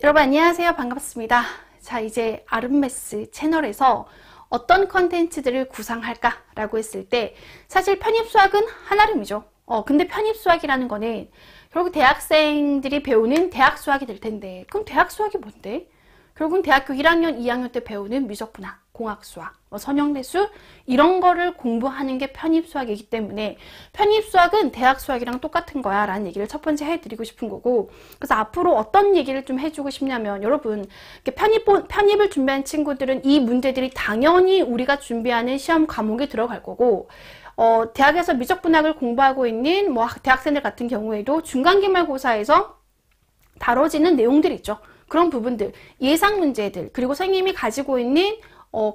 여러분 안녕하세요. 반갑습니다. 자, 이제 아름메스 채널에서 어떤 컨텐츠들을 구상할까 라고 했을 때 사실 편입수학은 한아름이죠. 근데 편입수학이라는 거는 결국 대학생들이 배우는 대학수학이 될 텐데, 그럼 대학수학이 뭔데? 결국은 대학교 1학년, 2학년 때 배우는 미적분학, 공학수학, 선형대수 이런 거를 공부하는 게 편입수학이기 때문에 편입수학은 대학수학이랑 똑같은 거야 라는 얘기를 첫 번째 해드리고 싶은 거고, 그래서 앞으로 어떤 얘기를 좀 해주고 싶냐면, 여러분 편입을 준비한 친구들은 이 문제들이 당연히 우리가 준비하는 시험 과목에 들어갈 거고, 대학에서 미적분학을 공부하고 있는 대학생들 같은 경우에도 중간기말고사에서 다뤄지는 내용들이 있죠. 그런 부분들, 예상 문제들, 그리고 선생님이 가지고 있는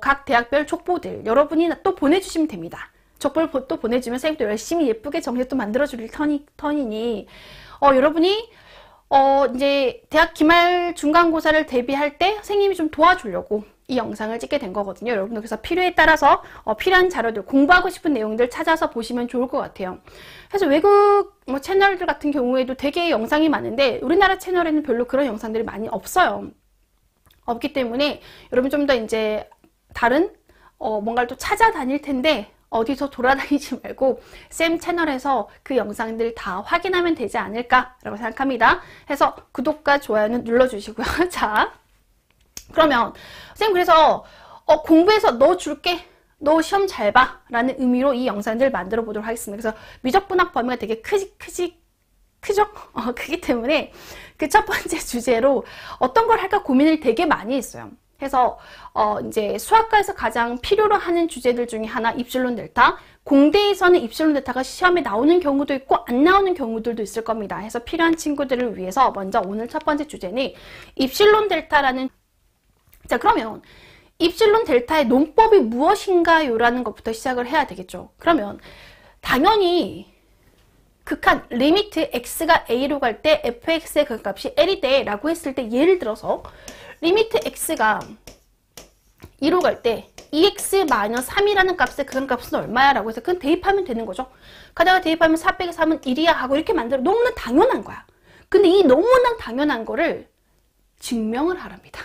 각 대학별 족보들 여러분이 또 보내주시면 됩니다. 족보를 또 보내주면 선생님도 열심히 예쁘게 정리 또 만들어줄 턴이니 여러분이 이제 대학 기말 중간고사를 대비할 때 선생님이 좀 도와주려고 이 영상을 찍게 된 거거든요. 여러분들 그래서 필요에 따라서 필요한 자료들, 공부하고 싶은 내용들 찾아서 보시면 좋을 것 같아요. 그래서 외국 채널들 같은 경우에도 되게 영상이 많은데 우리나라 채널에는 별로 그런 영상들이 많이 없어요. 없기 때문에 여러분 좀 더 이제 다른 뭔가를 또 찾아다닐 텐데 어디서 돌아다니지 말고 쌤 채널에서 그 영상들 다 확인하면 되지 않을까라고 생각합니다. 해서 구독과 좋아요는 눌러주시고요. 자, 그러면 쌤 그래서 공부해서 너 줄게, 너 시험 잘 봐 라는 의미로 이 영상들 만들어 보도록 하겠습니다. 그래서 미적분학 범위가 되게 크죠? 크기 때문에 그 첫 번째 주제로 어떤 걸 할까 고민을 되게 많이 했어요. 해서 이제 수학과에서 가장 필요로 하는 주제들 중에 하나 입실론 델타, 공대에서는 입실론 델타가 시험에 나오는 경우도 있고 안 나오는 경우들도 있을 겁니다. 해서 필요한 친구들을 위해서 먼저 오늘 첫 번째 주제는 입실론 델타라는, 자 그러면 입실론 델타의 논법이 무엇인가요? 라는 것부터 시작을 해야 되겠죠. 그러면 당연히 극한 리미트 x가 a로 갈 때 fx의 극값이 l이 라고 했을 때, 예를 들어서 리미트 x가 2로 갈 때 2x-3이라는 값의 극한값은 얼마야? 라고 해서 그건 대입하면 되는 거죠. 가다가 대입하면 4 빼기 3은 1이야 하고 이렇게 만들어. 너무나 당연한 거야. 근데 이 너무나 당연한 거를 증명을 하랍니다.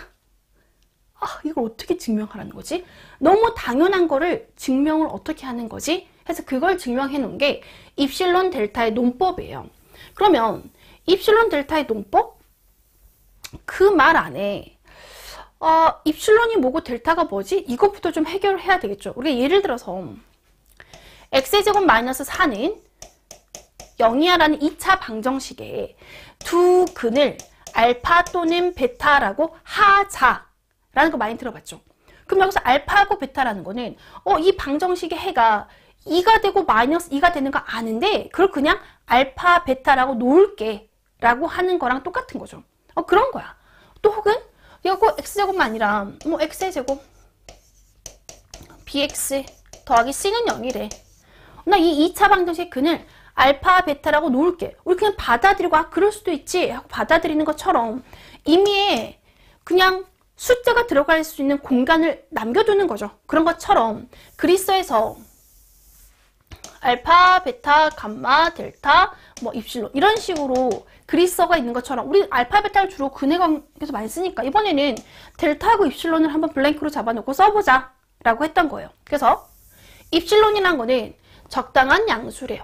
이걸 어떻게 증명하라는 거지? 너무 당연한 거를 증명을 어떻게 하는 거지? 해서 그걸 증명해 놓은 게 입실론 델타의 논법이에요. 그러면 입실론 델타의 논법? 그 말 안에 입실론이 뭐고 델타가 뭐지? 이것부터 좀 해결을 해야 되겠죠. 우리가 예를 들어서 x제곱 마이너스 4는 0이야 라는 2차 방정식에 두 근을 알파 또는 베타라고 하자 라는 거 많이 들어봤죠. 그럼 여기서 알파하고 베타라는 거는 이 방정식의 해가 2가 되고 마이너스 2가 되는 거 아는데 그걸 그냥 알파 베타라고 놓을게 라고 하는 거랑 똑같은 거죠. 그런 거야. 또 혹은 이거 x제곱만 아니라 x의 제곱 bx 더하기 c는 0이래. 나 이 2차 방정식의 근을 알파 베타라고 놓을게. 우리 그냥 받아들이고 그럴 수도 있지 하고 받아들이는 것처럼 이미 그냥 숫자가 들어갈 수 있는 공간을 남겨두는 거죠. 그런 것처럼 그리스어에서 알파, 베타, 감마, 델타, 입실론 이런 식으로 그리스어가 있는 것처럼 우리 알파, 베타를 주로 근해 관계에서 많이 쓰니까 이번에는 델타하고 입실론을 한번 블랭크로 잡아놓고 써보자 라고 했던 거예요. 그래서 입실론이란 거는 적당한 양수래요.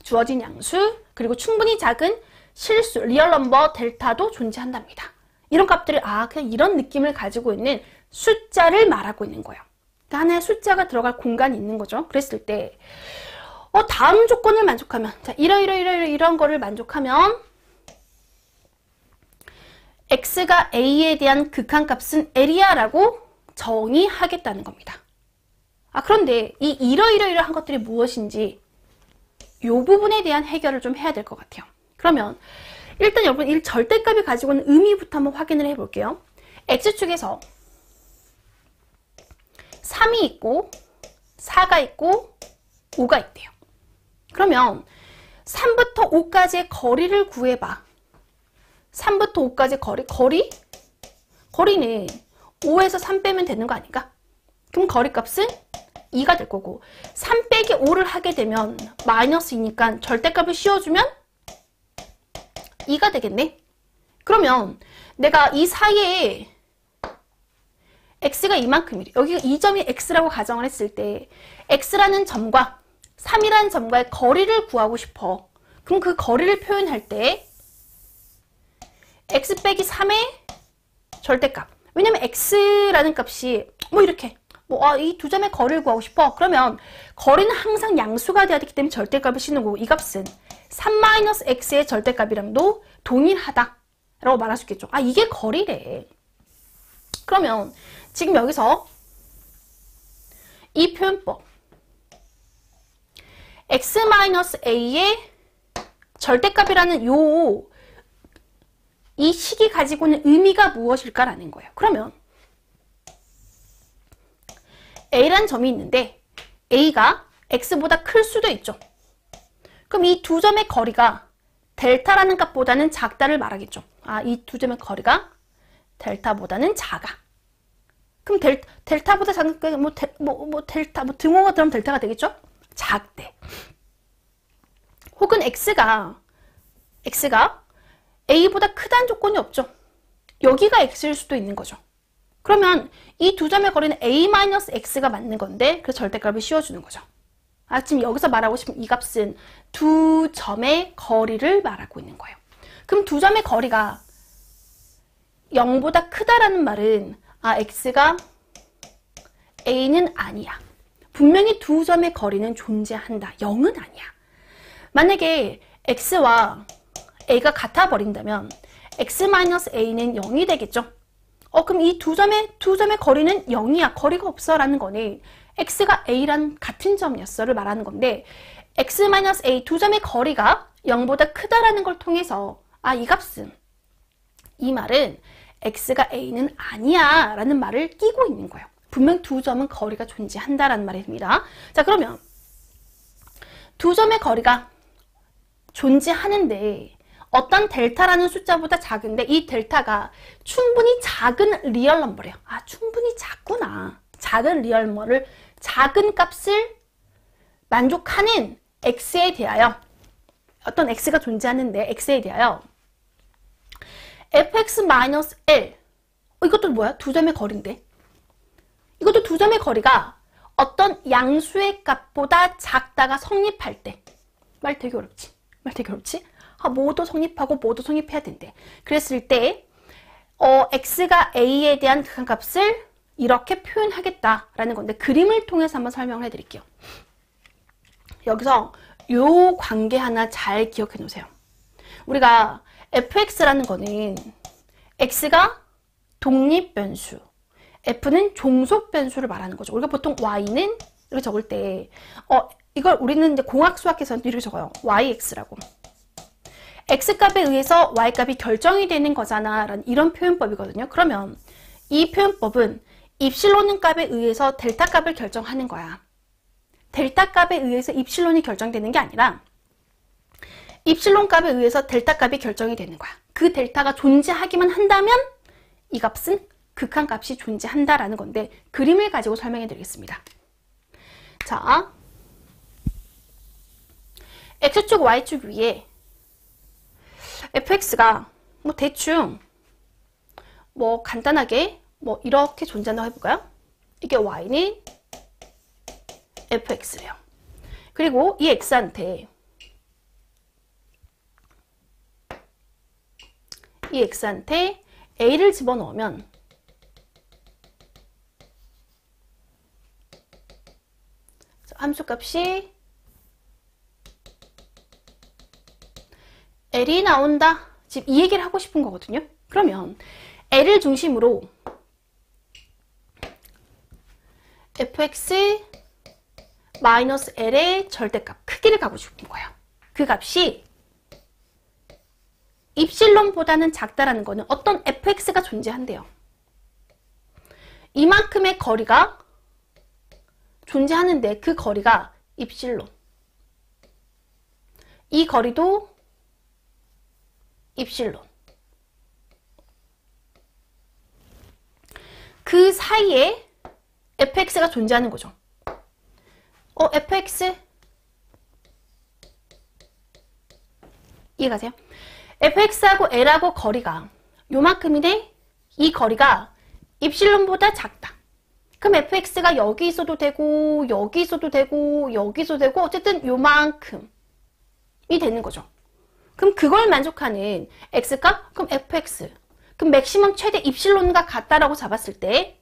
주어진 양수, 그리고 충분히 작은 실수, 리얼 넘버 델타도 존재한답니다. 이런 값들을 그냥 이런 느낌을 가지고 있는 숫자를 말하고 있는 거예요. 그러니까 하나의 숫자가 들어갈 공간이 있는 거죠. 그랬을 때 다음 조건을 만족하면, 자 이런 거를 만족하면 x가 a에 대한 극한값은 l이야 라고 정의하겠다는 겁니다. 그런데 이 이러이러한 것들이 무엇인지 이 부분에 대한 해결을 좀 해야 될 것 같아요. 그러면 일단 여러분 이 절대값이 가지고 있는 의미부터 한번 확인을 해 볼게요. x축에서 3이 있고 4가 있고 5가 있대요. 그러면 3부터 5까지의 거리를 구해봐. 3부터 5까지 거리는 5에서 3 빼면 되는 거 아닌가? 그럼 거리값은 2가 될 거고 3 빼기 5를 하게 되면 마이너스 2니까 절대값을 씌워주면 2가 되겠네. 그러면 내가 이 사이에 x가 이만큼이래. 여기가 이 점이 x라고 가정을 했을 때 x라는 점과 3이라는 점과의 거리를 구하고 싶어. 그럼 그 거리를 표현할 때 x 빼기 3의 절대값. 왜냐면 x라는 값이 뭐 이렇게 이 두 점의 거리를 구하고 싶어. 그러면 거리는 항상 양수가 돼야 되기 때문에 절대값을 씌우는 거고, 이 값은 3-x의 절대값이랑도 동일하다 라고 말할 수 있겠죠. 이게 거리래. 그러면 지금 여기서 이 표현법 x-a의 절대값이라는 이 식이 가지고 있는 의미가 무엇일까라는 거예요. 그러면 a라는 점이 있는데 a가 x보다 클 수도 있죠. 그럼 이 두 점의 거리가 델타라는 값보다는 작다를 말하겠죠. 이 두 점의 거리가 델타보다는 작아. 그럼 델타보다 작은 게 델타 등호가 들어가면 델타가 되겠죠? 작대. 혹은 x가 a보다 크다는 조건이 없죠. 여기가 x일 수도 있는 거죠. 그러면 이 두 점의 거리는 a-x가 맞는 건데, 그래서 절대값을 씌워주는 거죠. 지금 여기서 말하고 싶은 이 값은 두 점의 거리를 말하고 있는 거예요. 그럼 두 점의 거리가 0보다 크다라는 말은 x가 a는 아니야. 분명히 두 점의 거리는 존재한다. 0은 아니야. 만약에 x와 a가 같아 버린다면 x-a는 0이 되겠죠. 그럼 이 두 점의 거리는 0이야. 거리가 없어 라는 거는 x가 a란 같은 점이었어를 말하는 건데, x-a 두 점의 거리가 0보다 크다라는 걸 통해서 이 값은, 이 말은 x가 a는 아니야 라는 말을 끼고 있는 거예요. 분명 두 점은 거리가 존재한다라는 말입니다. 자, 그러면 두 점의 거리가 존재하는데 어떤 델타라는 숫자보다 작은데 이 델타가 충분히 작은 리얼 넘버래요. 충분히 작구나. 작은 리얼 넘버를, 작은 값을 만족하는 x에 대하여, 어떤 x가 존재하는데 x에 대하여 fx-l, 이것도 뭐야? 두 점의 거리인데. 이것도 두 점의 거리가 어떤 양수의 값보다 작다가 성립할 때, 말 되게 어렵지? 모두 성립하고 모두 성립해야 된대. 그랬을 때 x가 a에 대한 극한값을 이렇게 표현하겠다라는 건데, 그림을 통해서 한번 설명을 해드릴게요. 여기서 요 관계 하나 잘 기억해 놓으세요. 우리가 fx라는 거는 x가 독립변수, f는 종속변수를 말하는 거죠. 우리가 보통 y는 이렇게 적을 때 이걸 우리는 이제 공학수학에서는 이렇게 적어요. yx라고. x값에 의해서 y값이 결정이 되는 거잖아 라는 이런 표현법이거든요. 그러면 이 표현법은 입실론 값에 의해서 델타 값을 결정하는 거야. 델타 값에 의해서 입실론이 결정되는 게 아니라 입실론 값에 의해서 델타 값이 결정이 되는 거야. 그 델타가 존재하기만 한다면 이 값은 극한값이 존재한다라는 건데, 그림을 가지고 설명해 드리겠습니다. 자, x축 y축 위에 fx가 대충 간단하게 이렇게 존재한다고 해볼까요? 이게 y는 fx래요. 그리고 이 x한테 a를 집어넣으면 함수값이 l이 나온다. 지금 이 얘기를 하고 싶은 거거든요. 그러면 l을 중심으로 fx-l의 절대값 크기를 가고 싶은 거예요. 그 값이 입실론보다는 작다라는 거는 어떤 fx가 존재한대요. 이만큼의 거리가 존재하는데 그 거리가 입실론, 이 거리도 입실론, 그 사이에 fx가 존재하는 거죠. fx 이해가세요? fx하고 l하고 거리가 요만큼이네. 이 거리가 입실론보다 작다. 그럼 fx가 여기 있어도 되고 여기 있어도 되고 여기 있어도 되고 어쨌든 요만큼이 되는 거죠. 그럼 그걸 만족하는 x값? 그럼 fx. 그럼 맥시멈 최대 입실론과 같다라고 잡았을 때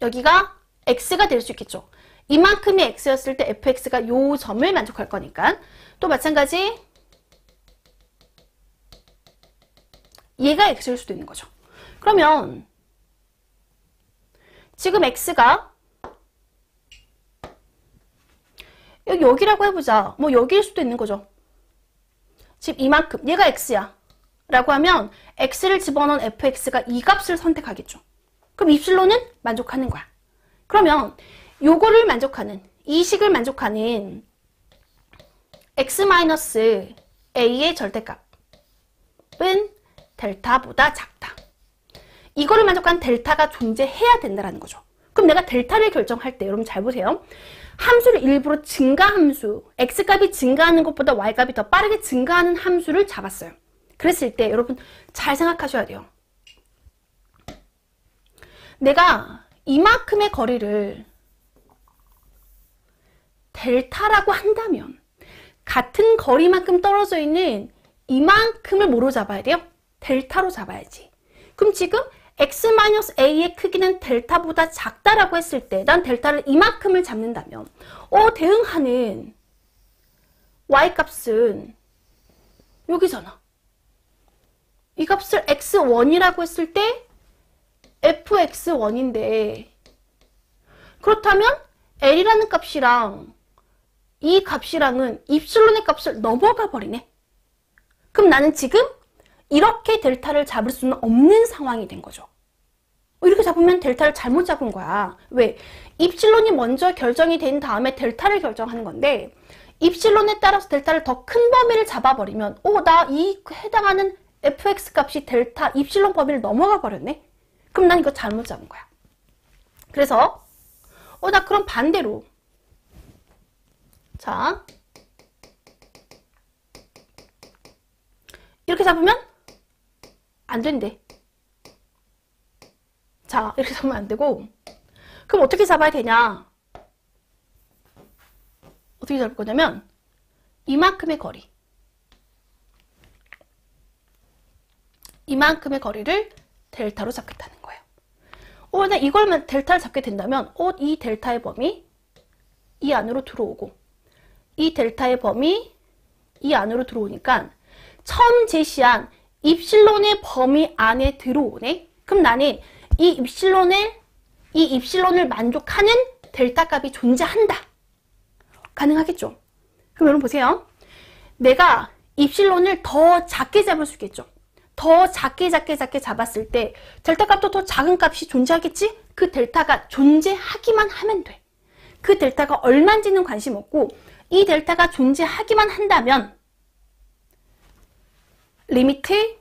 여기가 x가 될 수 있겠죠. 이만큼이 x였을 때 fx가 요 점을 만족할 거니까. 또 마찬가지 얘가 x일 수도 있는 거죠. 그러면 지금 x가 여기라고 해보자. 뭐 여기일 수도 있는 거죠. 지금 이만큼 얘가 x야 라고 하면 x를 집어넣은 fx가 이 값을 선택하겠죠. 그럼 입실론은 만족하는 거야. 그러면 요거를 만족하는 이 식을 만족하는 x-a의 절대값은 델타보다 작다. 이거를 만족하는 델타가 존재해야 된다는 거죠. 그럼 내가 델타를 결정할 때 여러분 잘 보세요. 함수를 일부러 증가함수, x값이 증가하는 것보다 y값이 더 빠르게 증가하는 함수를 잡았어요. 그랬을 때 여러분 잘 생각하셔야 돼요. 내가 이만큼의 거리를 델타라고 한다면 같은 거리만큼 떨어져 있는 이만큼을 뭐로 잡아야 돼요? 델타로 잡아야지. 그럼 지금 x-a의 크기는 델타보다 작다라고 했을 때 난 델타를 이만큼을 잡는다면 대응하는 y값은 여기잖아. 이 값을 x1이라고 했을 때 fx1인데 그렇다면 l이라는 값이랑 이 값이랑은 입실론의 값을 넘어가 버리네. 그럼 나는 지금 이렇게 델타를 잡을 수는 없는 상황이 된 거죠. 이렇게 잡으면 델타를 잘못 잡은 거야. 왜? 입실론이 먼저 결정이 된 다음에 델타를 결정하는 건데 입실론에 따라서 델타를 더 큰 범위를 잡아버리면 나 이 해당하는 fx 값이 델타 입실론 범위를 넘어가 버렸네. 그럼 난 이거 잘못 잡은 거야. 그래서 나 그럼 반대로 자 이렇게 잡으면 안 된대. 자 이렇게 잡으면 안 되고 그럼 어떻게 잡아야 되냐. 어떻게 잡을 거냐면 이만큼의 거리를 델타로 잡겠다는 거예요. 나 이걸만 델타를 잡게 된다면 이 델타의 범위 이 안으로 들어오고 이 델타의 범위 이 안으로 들어오니까 처음 제시한 입실론의 범위 안에 들어오네. 그럼 나는 이 입실론을 만족하는 델타 값이 존재한다. 가능하겠죠? 그럼 여러분 보세요. 내가 입실론을 더 작게 잡을 수 있겠죠? 더 작게 잡았을 때 델타 값도 더 작은 값이 존재하겠지? 그 델타가 존재하기만 하면 돼. 그 델타가 얼마인지는 관심 없고 이 델타가 존재하기만 한다면 리미트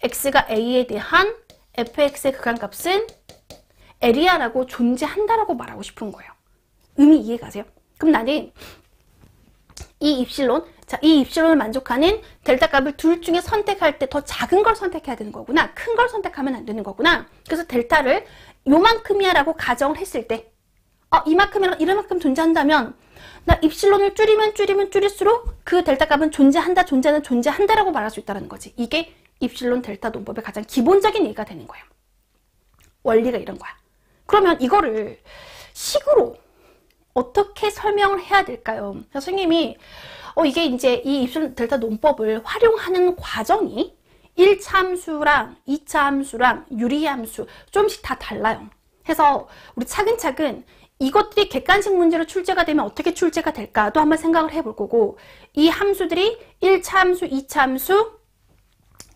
x가 a에 대한 fx의 극한값은 l이야라고 존재한다라고 말하고 싶은 거예요. 의미 이해가세요? 그럼 나는 이 입실론을 만족하는 델타 값을 둘 중에 선택할 때 더 작은 걸 선택해야 되는 거구나. 큰 걸 선택하면 안 되는 거구나. 그래서 델타를 요만큼이야 라고 가정을 했을 때 이만큼이랑 이만큼 존재한다면 나 입실론을 줄일수록 그 델타 값은 존재한다라고 말할 수 있다는 거지. 이게 입실론 델타 논법의 가장 기본적인 얘기가 되는 거예요. 원리가 이런 거야. 그러면 이거를 식으로 어떻게 설명을 해야 될까요? 선생님이 이게 이제 이 입실론 델타 논법을 활용하는 과정이 1차 함수랑 2차 함수랑 유리함수 좀씩 다 달라요. 해서 우리 차근차근 이것들이 객관식 문제로 출제가 되면 어떻게 출제가 될까도 한번 생각을 해볼 거고 이 함수들이 1차 함수, 2차 함수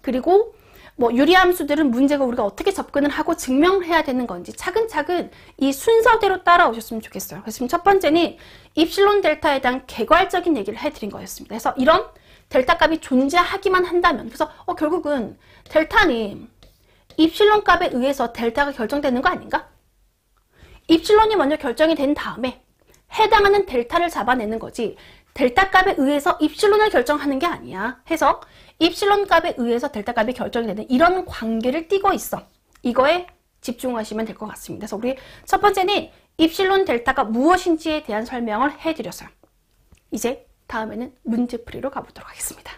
그리고 유리함수들은 문제가 우리가 어떻게 접근을 하고 증명을 해야 되는 건지 차근차근 이 순서대로 따라오셨으면 좋겠어요. 그래서 지금 첫 번째는 입실론 델타에 대한 개괄적인 얘기를 해드린 거였습니다. 그래서 이런 델타 값이 존재하기만 한다면 그래서 결국은 델타는 입실론 값에 의해서 델타가 결정되는 거 아닌가? 입실론이 먼저 결정이 된 다음에 해당하는 델타를 잡아내는 거지 델타 값에 의해서 입실론을 결정하는 게 아니야. 해서 입실론 값에 의해서 델타 값이 결정이 되는 이런 관계를 띠고 있어. 이거에 집중하시면 될 것 같습니다. 그래서 우리 첫 번째는 입실론 델타가 무엇인지에 대한 설명을 해드렸어요. 이제 다음에는 문제풀이로 가보도록 하겠습니다.